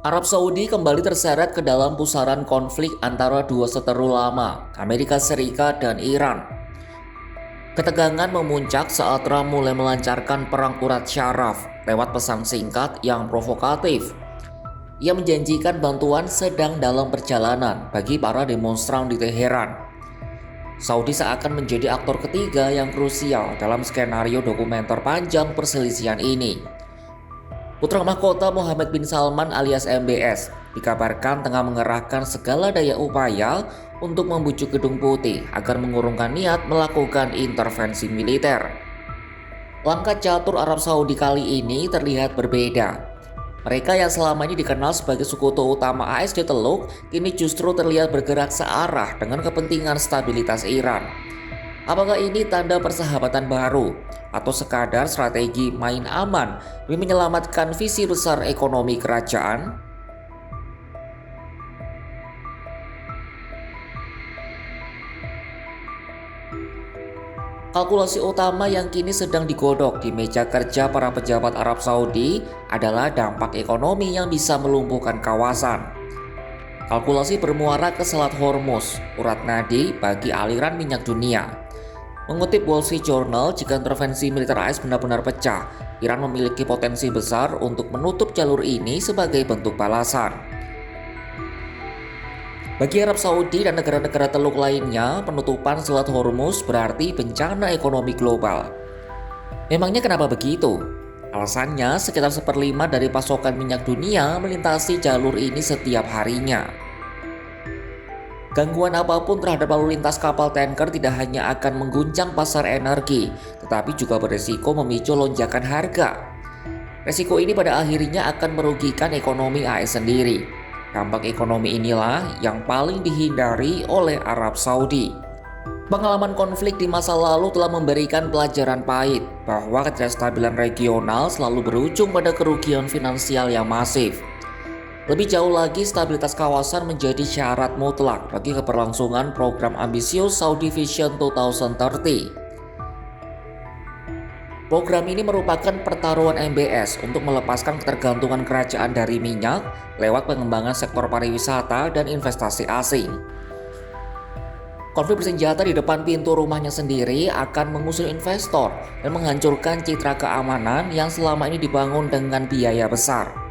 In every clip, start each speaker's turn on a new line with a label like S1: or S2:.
S1: Arab Saudi kembali terseret ke dalam pusaran konflik antara dua seteru lama, Amerika Serikat dan Iran. Ketegangan memuncak saat Trump mulai melancarkan perang urat syaraf lewat pesan singkat yang provokatif. Ia menjanjikan bantuan sedang dalam perjalanan bagi para demonstran di Teheran. Saudi seakan menjadi aktor ketiga yang krusial dalam skenario dokumenter panjang perselisihan ini. Putra mahkota Mohammed bin Salman alias MBS dikabarkan tengah mengerahkan segala daya upaya untuk membujuk Gedung Putih agar mengurungkan niat melakukan intervensi militer. Langkah catur Arab Saudi kali ini terlihat berbeda. Mereka yang selama ini dikenal sebagai sekutu utama AS di Teluk, kini justru terlihat bergerak searah dengan kepentingan stabilitas Iran. Apakah ini tanda persahabatan baru atau sekadar strategi main aman demi menyelamatkan visi besar ekonomi kerajaan? Kalkulasi utama yang kini sedang digodok di meja kerja para pejabat Arab Saudi adalah dampak ekonomi yang bisa melumpuhkan kawasan. Kalkulasi bermuara ke Selat Hormuz, urat nadi bagi aliran minyak dunia. Mengutip Wall Street Journal, jika intervensi militer AS benar-benar pecah, Iran memiliki potensi besar untuk menutup jalur ini sebagai bentuk balasan. Bagi Arab Saudi dan negara-negara Teluk lainnya, penutupan Selat Hormuz berarti bencana ekonomi global. Memangnya kenapa begitu? Alasannya, sekitar 1/5 dari pasokan minyak dunia melintasi jalur ini setiap harinya. Gangguan apapun terhadap lalu lintas kapal tanker tidak hanya akan mengguncang pasar energi, tetapi juga berisiko memicu lonjakan harga. Resiko ini pada akhirnya akan merugikan ekonomi AS sendiri. Dampak ekonomi inilah yang paling dihindari oleh Arab Saudi. Pengalaman konflik di masa lalu telah memberikan pelajaran pahit bahwa ketidakstabilan regional selalu berujung pada kerugian finansial yang masif. Lebih jauh lagi, stabilitas kawasan menjadi syarat mutlak bagi keberlangsungan program ambisius Saudi Vision 2030. Program ini merupakan pertaruhan MBS untuk melepaskan ketergantungan kerajaan dari minyak lewat pengembangan sektor pariwisata dan investasi asing. Konflik bersenjata di depan pintu rumahnya sendiri akan mengusir investor dan menghancurkan citra keamanan yang selama ini dibangun dengan biaya besar.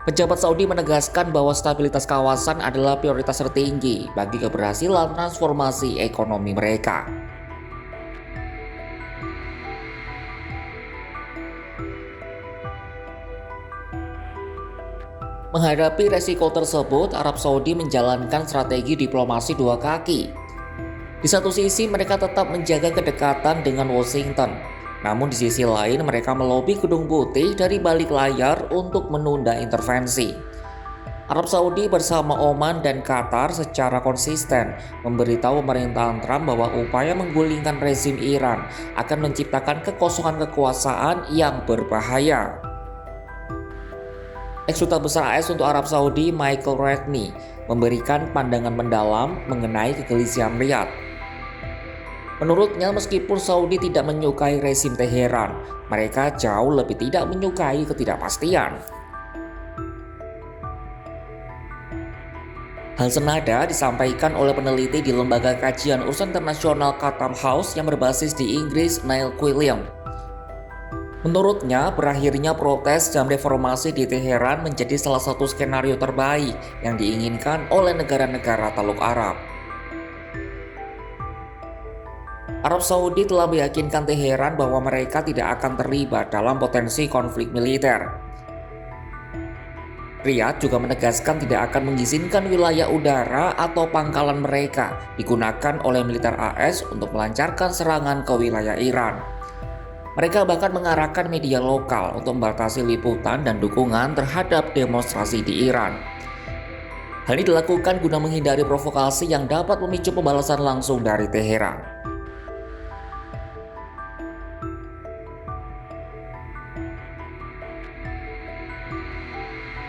S1: Pejabat Saudi menegaskan bahwa stabilitas kawasan adalah prioritas tertinggi bagi keberhasilan transformasi ekonomi mereka. Menghadapi resiko tersebut, Arab Saudi menjalankan strategi diplomasi dua kaki. Di satu sisi, mereka tetap menjaga kedekatan dengan Washington. Namun di sisi lain mereka melobi Gedung Putih dari balik layar untuk menunda intervensi. Arab Saudi bersama Oman dan Qatar secara konsisten memberitahu pemerintahan Trump bahwa upaya menggulingkan rezim Iran akan menciptakan kekosongan kekuasaan yang berbahaya. Ex-Duta Besar AS untuk Arab Saudi, Michael Redney, memberikan pandangan mendalam mengenai kegelisahan Riyadh. Menurutnya, meskipun Saudi tidak menyukai rezim Teheran, mereka jauh lebih tidak menyukai ketidakpastian. Hal senada disampaikan oleh peneliti di Lembaga Kajian Urusan Internasional Chatham House yang berbasis di Inggris, Neil Quilliam. Menurutnya, berakhirnya protes dan reformasi di Teheran menjadi salah satu skenario terbaik yang diinginkan oleh negara-negara Teluk Arab. Arab Saudi telah meyakinkan Teheran bahwa mereka tidak akan terlibat dalam potensi konflik militer. Riyadh juga menegaskan tidak akan mengizinkan wilayah udara atau pangkalan mereka digunakan oleh militer AS untuk melancarkan serangan ke wilayah Iran. Mereka bahkan mengarahkan media lokal untuk membatasi liputan dan dukungan terhadap demonstrasi di Iran. Hal ini dilakukan guna menghindari provokasi yang dapat memicu pembalasan langsung dari Teheran.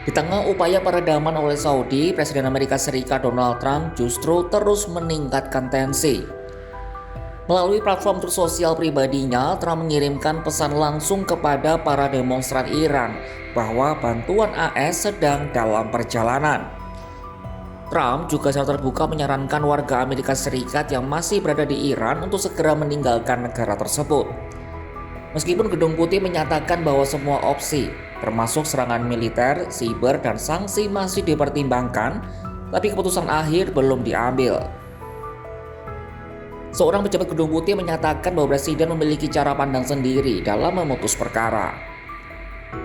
S1: Di tengah upaya peredaman oleh Saudi, Presiden Amerika Serikat Donald Trump justru terus meningkatkan tensi. Melalui platform Truth sosial pribadinya, Trump mengirimkan pesan langsung kepada para demonstran Iran bahwa bantuan AS sedang dalam perjalanan. Trump juga secara terbuka menyarankan warga Amerika Serikat yang masih berada di Iran untuk segera meninggalkan negara tersebut. Meskipun Gedung Putih menyatakan bahwa semua opsi, termasuk serangan militer, siber, dan sanksi masih dipertimbangkan, tapi keputusan akhir belum diambil. Seorang pejabat Gedung Putih menyatakan bahwa Presiden memiliki cara pandang sendiri dalam memutus perkara.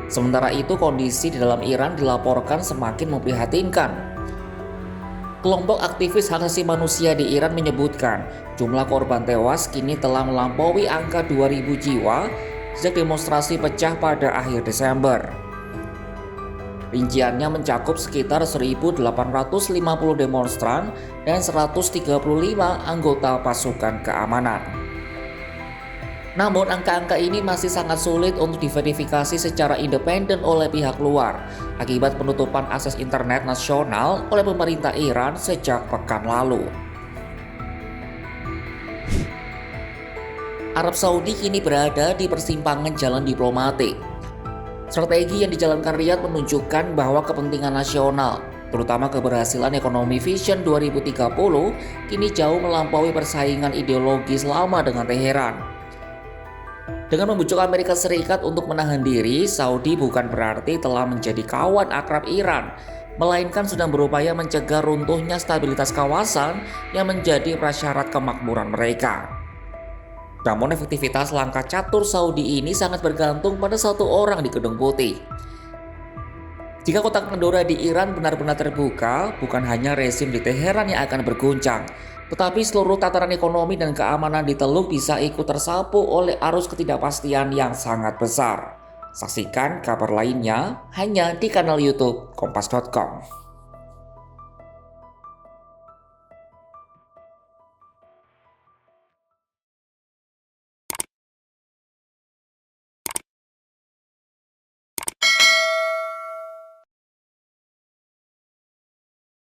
S1: Sementara itu, kondisi di dalam Iran dilaporkan semakin memprihatinkan. Kelompok aktivis hak asasi manusia di Iran menyebutkan jumlah korban tewas kini telah melampaui angka 2.000 jiwa sejak demonstrasi pecah pada akhir Desember. Rinciannya mencakup sekitar 1.850 demonstran dan 135 anggota pasukan keamanan. Namun angka-angka ini masih sangat sulit untuk diverifikasi secara independen oleh pihak luar akibat penutupan akses internet nasional oleh pemerintah Iran sejak pekan lalu. Arab Saudi kini berada di persimpangan jalan diplomatik. Strategi yang dijalankan Riyadh menunjukkan bahwa kepentingan nasional, terutama keberhasilan ekonomi Vision 2030, kini jauh melampaui persaingan ideologis lama dengan Teheran. Dengan membujuk Amerika Serikat untuk menahan diri, Saudi bukan berarti telah menjadi kawan akrab Iran, melainkan sedang berupaya mencegah runtuhnya stabilitas kawasan yang menjadi prasyarat kemakmuran mereka. Namun efektivitas langkah catur Saudi ini sangat bergantung pada satu orang di Gedung Putih. Jika kotak Pandora di Iran benar-benar terbuka, bukan hanya rezim di Teheran yang akan berguncang, tetapi seluruh tataran ekonomi dan keamanan di Teluk bisa ikut tersapu oleh arus ketidakpastian yang sangat besar. Saksikan kabar lainnya hanya di kanal YouTube Kompas.com.